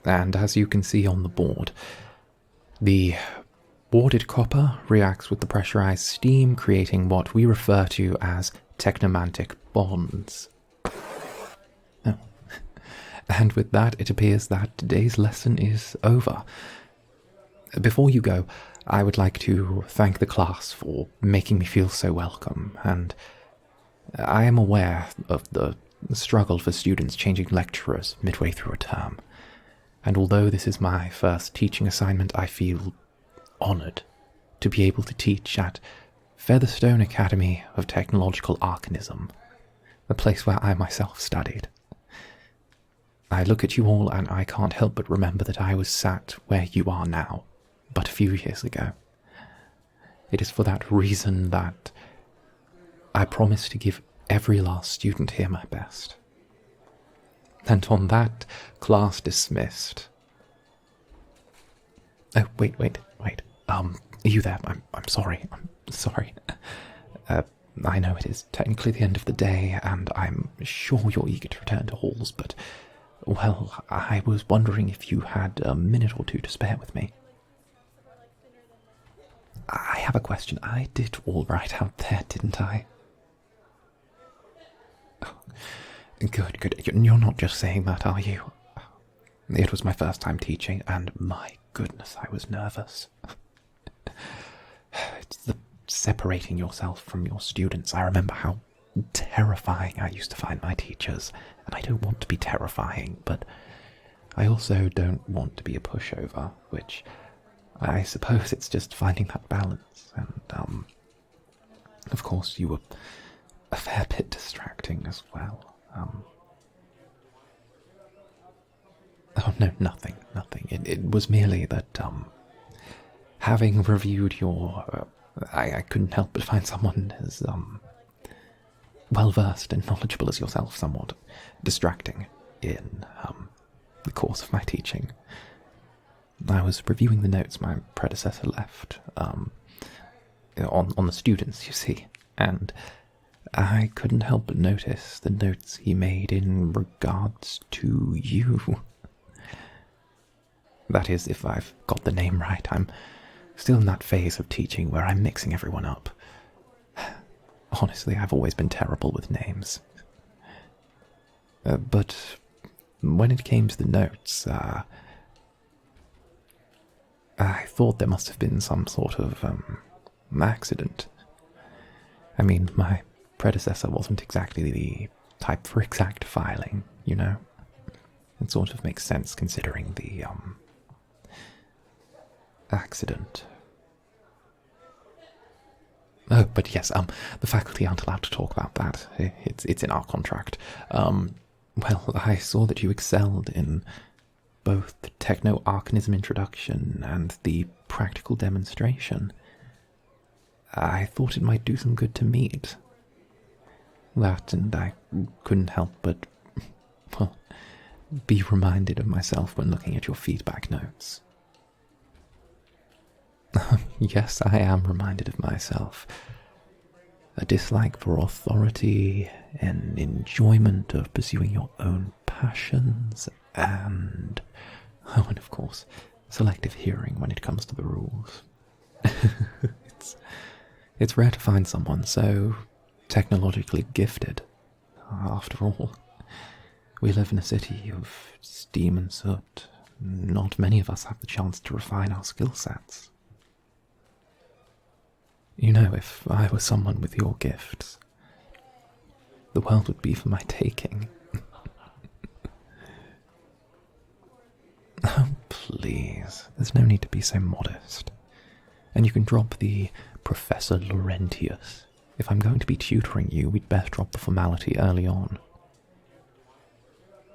And as you can see on the board, the boarded copper reacts with the pressurized steam, creating what we refer to as technomantic bonds. Oh. And with that, it appears that today's lesson is over. Before you go, I would like to thank the class for making me feel so welcome, and I am aware of the struggle for students changing lecturers midway through a term. And although this is my first teaching assignment, I feel honoured to be able to teach at Featherstone Academy of Technological Arcanism, a place where I myself studied. I look at you all and I can't help but remember that I was sat where you are now, but a few years ago. It is for that reason that I promise to give every last student here my best. And on that, class dismissed. Oh, wait. Are you there? I'm sorry. I know it is technically the end of the day, and I'm sure you're eager to return to halls, but, well, I was wondering if you had a minute or two to spare with me. I have a question. I did all right out there, didn't I? Oh, good. You're not just saying that, are you? It was my first time teaching, and my goodness, I was nervous. It's the separating yourself from your students. I remember how terrifying I used to find my teachers, and I don't want to be terrifying, but I also don't want to be a pushover, which I suppose it's just finding that balance, and, of course, you were a fair bit distracting as well. Oh, no, nothing. It was merely that, having reviewed your... I couldn't help but find someone as, well-versed and knowledgeable as yourself somewhat distracting in, the course of my teaching. I was reviewing the notes my predecessor left, on the students, you see, and I couldn't help but notice the notes he made in regards to you. That is, if I've got the name right. I'm still in that phase of teaching where I'm mixing everyone up. Honestly, I've always been terrible with names. But when it came to the notes, I thought there must have been some sort of accident. I mean, my predecessor wasn't exactly the type for exact filing, you know? It sort of makes sense considering the accident. Oh, but yes, the faculty aren't allowed to talk about that. It's in our contract. Well, I saw that you excelled in both the techno-arcanism introduction and the practical demonstration. I thought it might do some good to meet. That, and I couldn't help but, well, be reminded of myself when looking at your feedback notes. Yes, I am reminded of myself. A dislike for authority, an enjoyment of pursuing your own passions, and of course, selective hearing when it comes to the rules. It's rare to find someone so technologically gifted. After all, we live in a city of steam and soot. Not many of us have the chance to refine our skill sets. You know, if I were someone with your gifts, the world would be for my taking. Oh, please, there's no need to be so modest. And you can drop the Professor Laurentius. If I'm going to be tutoring you, we'd best drop the formality early on.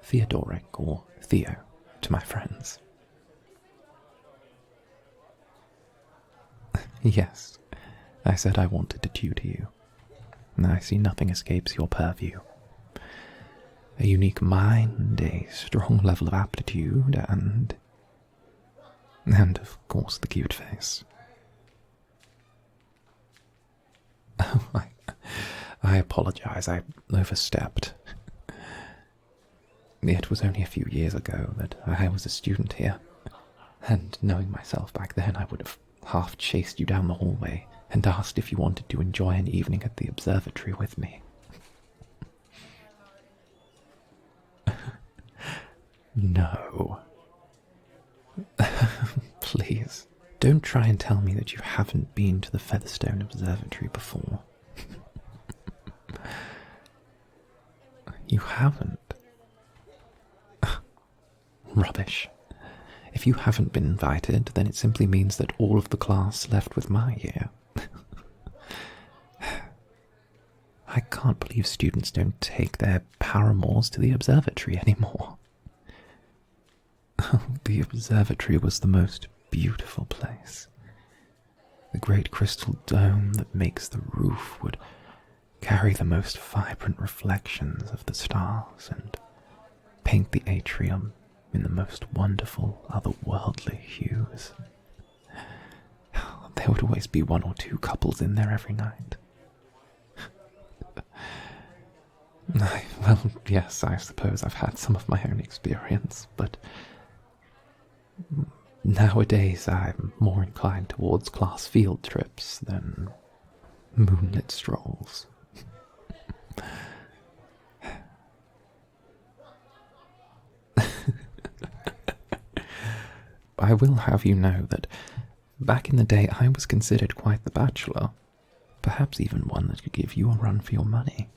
Theodoric, or Theo, to my friends. Yes, I said I wanted to tutor you. I see nothing escapes your purview. A unique mind, a strong level of aptitude, and of course the cute face. Oh, I apologize, I overstepped. It was only a few years ago that I was a student here, and knowing myself back then, I would have half chased you down the hallway and asked if you wanted to enjoy an evening at the observatory with me. No. Please, don't try and tell me that you haven't been to the Featherstone Observatory before. You haven't? Rubbish. If you haven't been invited, then it simply means that all of the class left with my year. I can't believe students don't take their paramours to the observatory anymore. The observatory was the most beautiful place. The great crystal dome that makes the roof would carry the most vibrant reflections of the stars and paint the atrium in the most wonderful otherworldly hues. There would always be one or two couples in there every night. Well, yes, I suppose I've had some of my own experience, but nowadays I'm more inclined towards class field trips than moonlit strolls. I will have you know that back in the day I was considered quite the bachelor, perhaps even one that could give you a run for your money.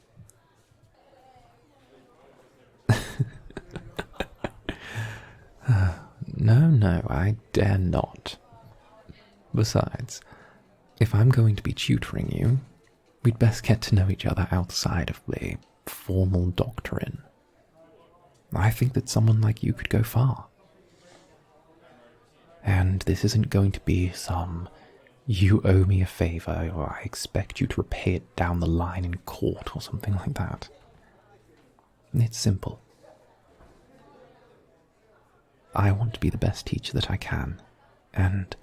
No, I dare not. Besides, if I'm going to be tutoring you, we'd best get to know each other outside of the formal doctrine. I think that someone like you could go far. And this isn't going to be some, you owe me a favour or I expect you to repay it down the line in court or something like that. It's simple. I want to be the best teacher that I can, and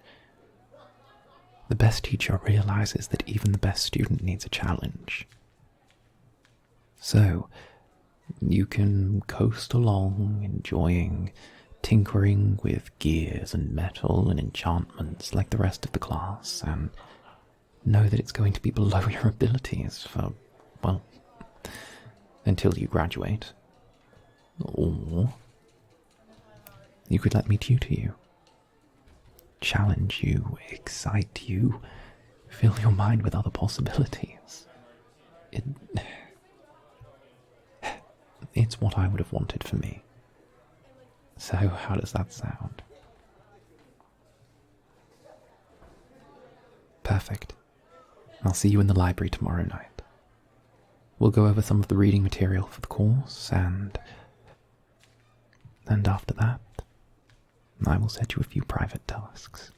the best teacher realizes that even the best student needs a challenge. So, you can coast along, enjoying tinkering with gears and metal and enchantments like the rest of the class, and know that it's going to be below your abilities for, well, until you graduate. Or you could let me tutor you, challenge you, excite you, fill your mind with other possibilities. It's what I would have wanted for me. So how does that sound? Perfect. I'll see you in the library tomorrow night. We'll go over some of the reading material for the course, and after that, I will set you a few private tasks.